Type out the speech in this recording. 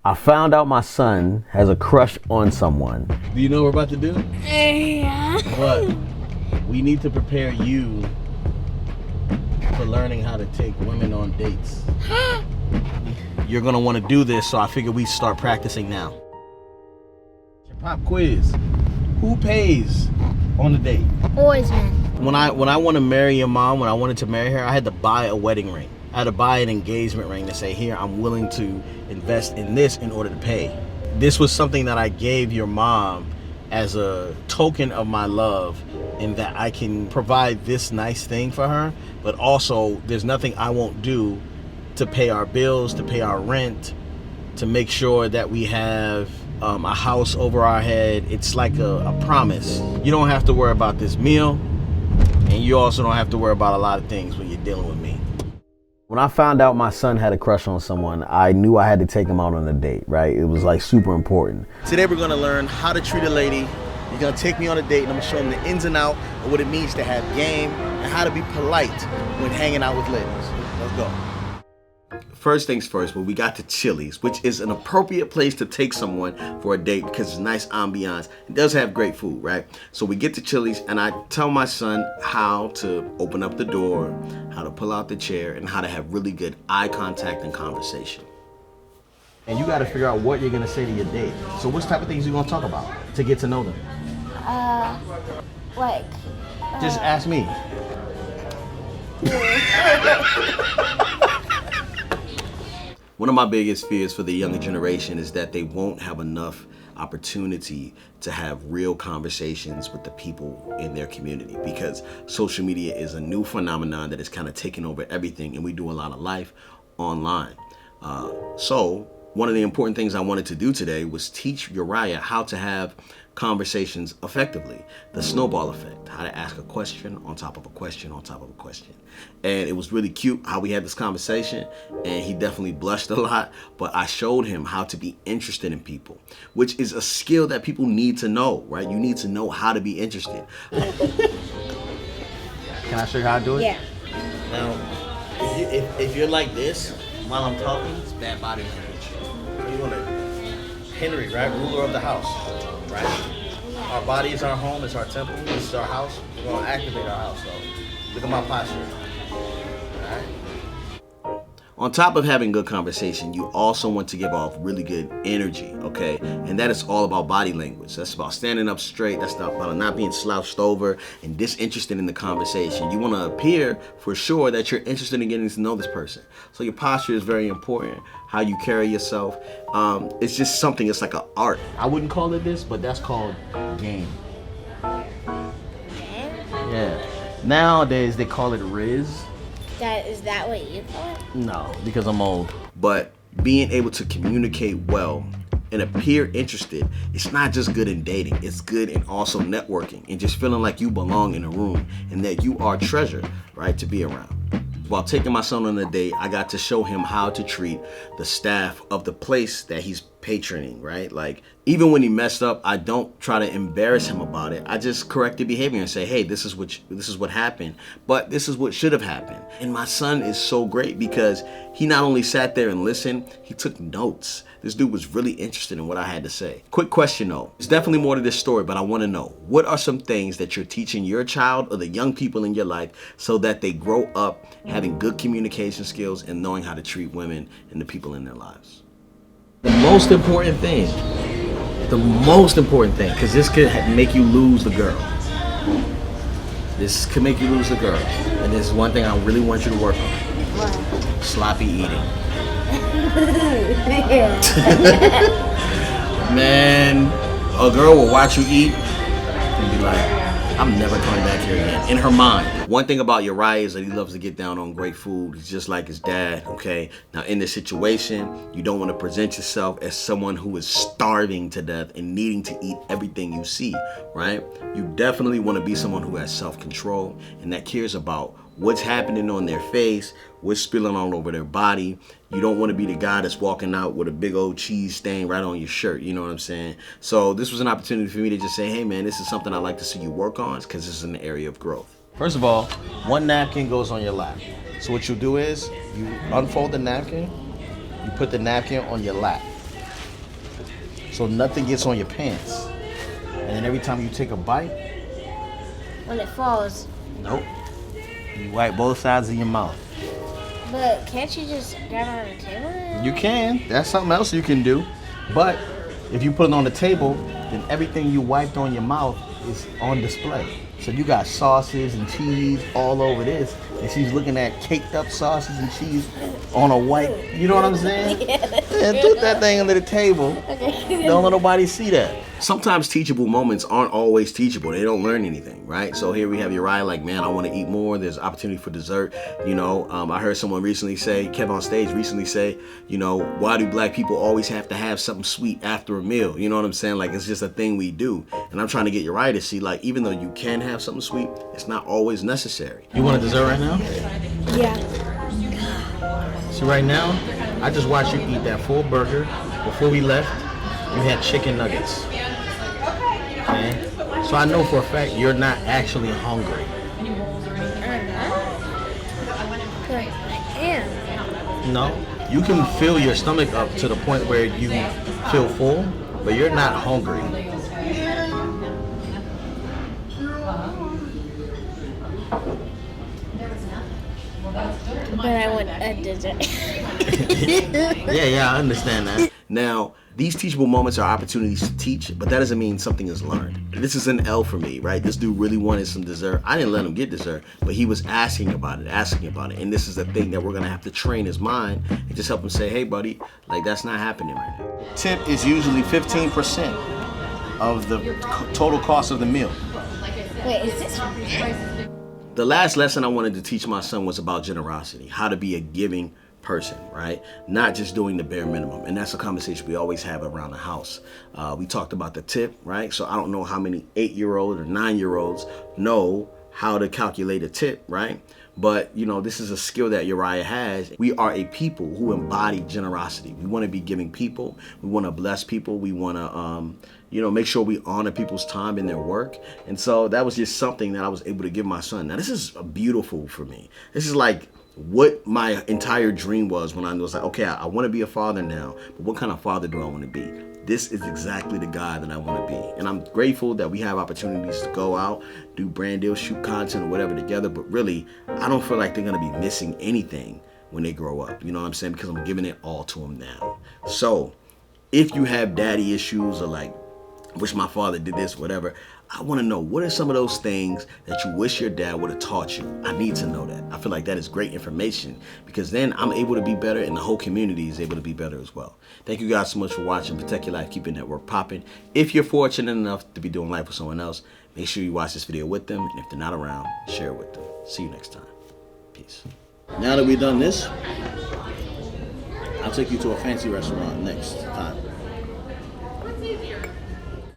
I found out my son has a crush on someone. Do you know what we're about to do? Yeah. What? We need to prepare you for learning how to take women on dates. You're gonna want to do this, so I figured we start practicing now. Your pop quiz. Who pays on the date? Boys, man. When I want to marry your mom, when I wanted to marry her, I had to buy a wedding ring. I had to buy an engagement ring to say, here, I'm willing to invest in this in order to pay. This was something that I gave your mom as a token of my love, in that I can provide this nice thing for her, but also there's nothing I won't do to pay our bills, to pay our rent, to make sure that we have a house over our head. It's like a promise. You don't have to worry about this meal, and you also don't have to worry about a lot of things when you're dealing with me. When I found out my son had a crush on someone, I knew I had to take him out on a date, right? It was like super important. Today we're gonna learn how to treat a lady. You're gonna take me on a date, and I'm gonna show him the ins and outs of what it means to have game and how to be polite when hanging out with ladies. Let's go. First things first, well, we got to Chili's, which is an appropriate place to take someone for a date because it's nice ambiance. It does have great food, right? So we get to Chili's, and I tell my son how to open up the door, how to pull out the chair, and how to have really good eye contact and conversation. And you got to figure out what you're going to say to your date. So what type of things are you going to talk about to get to know them? Just ask me. One of my biggest fears for the younger generation is that they won't have enough opportunity to have real conversations with the people in their community, because social media is a new phenomenon that is kind of taking over everything, and we do a lot of life online. So one of the important things I wanted to do today was teach Uriah how to have conversations effectively. The snowball effect, how to ask a question on top of a question on top of a question. And it was really cute how we had this conversation, and he definitely blushed a lot, but I showed him how to be interested in people, which is a skill that people need to know, right? You need to know how to be interested. Can I show you how to do it? Yeah. Now, if you're like this while I'm talking, it's bad body language. You want to, Henry, right? Ruler of the house, right? Our body is our home, it's our temple, this is our house. We're going to activate our house, though. Look at my posture. All right? On top of having good conversation, you also want to give off really good energy, okay? And that is all about body language. That's about standing up straight. That's about not being slouched over and disinterested in the conversation. You want to appear for sure that you're interested in getting to know this person. So your posture is very important, how you carry yourself. It's just something, it's like an art. I wouldn't call it this, but that's called game. Yeah. Nowadays, they call it Riz. Is that what you call it? No, because I'm old. But being able to communicate well and appear interested, it's not just good in dating, it's good in also networking and just feeling like you belong in a room and that you are treasured, right, to be around. While taking my son on a date, I got to show him how to treat the staff of the place that he's patroning, right? Like, even when he messed up, I don't try to embarrass him about it. I just correct the behavior and say, hey, this is what happened, but this is what should have happened. And my son is so great because he not only sat there and listened, he took notes. This dude was really interested in what I had to say. Quick question though, there's definitely more to this story, but I want to know, what are some things that you're teaching your child or the young people in your life so that they grow up having good communication skills and knowing how to treat women and the people in their lives? The most important thing, because this could make you lose the girl. This could make you lose the girl. And this is one thing I really want you to work on. What? Sloppy eating. Man, a girl will watch you eat and be like, I'm never coming back here again. In her mind. One thing about Uriah is that he loves to get down on great food. He's just like his dad, okay? Now in this situation, you don't want to present yourself as someone who is starving to death and needing to eat everything you see, right? You definitely want to be someone who has self-control and that cares about what's happening on their face, what's spilling all over their body. You don't want to be the guy that's walking out with a big old cheese stain right on your shirt, you know what I'm saying? So this was an opportunity for me to just say, hey man, this is something I'd like to see you work on because this is an area of growth. First of all, one napkin goes on your lap. So what you do is, you unfold the napkin, you put the napkin on your lap. so nothing gets on your pants. And then every time you take a bite, When it falls. nope, you wipe both sides of your mouth. But can't you just grab it on the table? You can. That's something else you can do. But if you put it on the table, then everything you wiped on your mouth is on display. So you got sauces and cheese all over this, and she's looking at caked up sauces and cheese on a white. You know what I'm saying? Yeah, put that thing under the table. Okay. Don't let nobody see that. Sometimes teachable moments aren't always teachable. They don't learn anything, right? So here we have Uriah like, man, I want to eat more. There's opportunity for dessert. You know, I heard someone recently say, Kev on stage recently say, you know, why do black people always have to have something sweet after a meal? You know what I'm saying? Like, it's just a thing we do. And I'm trying to get Uriah to see, like, even though you can have something sweet, it's not always necessary. You want a dessert right now? Yeah. So right now, I just watched you eat that full burger. Before we left, you had chicken nuggets. Okay? So I know for a fact you're not actually hungry. But I am. No. You can fill your stomach up to the point where you feel full, but you're not hungry. But I want a dessert. Yeah, I understand that. Now, these teachable moments are opportunities to teach, but that doesn't mean something is learned. This is an L for me, right? This dude really wanted some dessert. I didn't let him get dessert, but he was asking about it. And this is the thing that we're gonna have to train his mind and just help him say, hey buddy, like that's not happening right now. Tip is usually 15% of the total cost of the meal. Wait, is this The last lesson I wanted to teach my son was about generosity, how to be a giving person, right? Not just doing the bare minimum. And that's a conversation we always have around the house. We talked about the tip, right? So I don't know how many 8-year-olds or 9-year-olds know how to calculate a tip, right? But, you know, this is a skill that Uriah has. We are a people who embody generosity. We want to be giving people. We want to bless people. We want to, you know, make sure we honor people's time and their work. And so that was just something that I was able to give my son. Now, this is beautiful for me. This is like what my entire dream was when I was like, okay, I want to be a father now, but what kind of father do I want to be? This is exactly the guy that I want to be. And I'm grateful that we have opportunities to go out, do brand deals, shoot content or whatever together. But really, I don't feel like they're going to be missing anything when they grow up. You know what I'm saying? Because I'm giving it all to them now. So if you have daddy issues or like, wish my father did this, whatever, I want to know, what are some of those things that you wish your dad would have taught you? I need to know that. I feel like that is great information because then I'm able to be better and the whole community is able to be better as well. Thank you guys so much for watching. Protect your life, keep your network popping. If you're fortunate enough to be doing life with someone else, make sure you watch this video with them. And if they're not around, share it with them. See you next time. Peace. Now that we've done this, I'll take you to a fancy restaurant next time.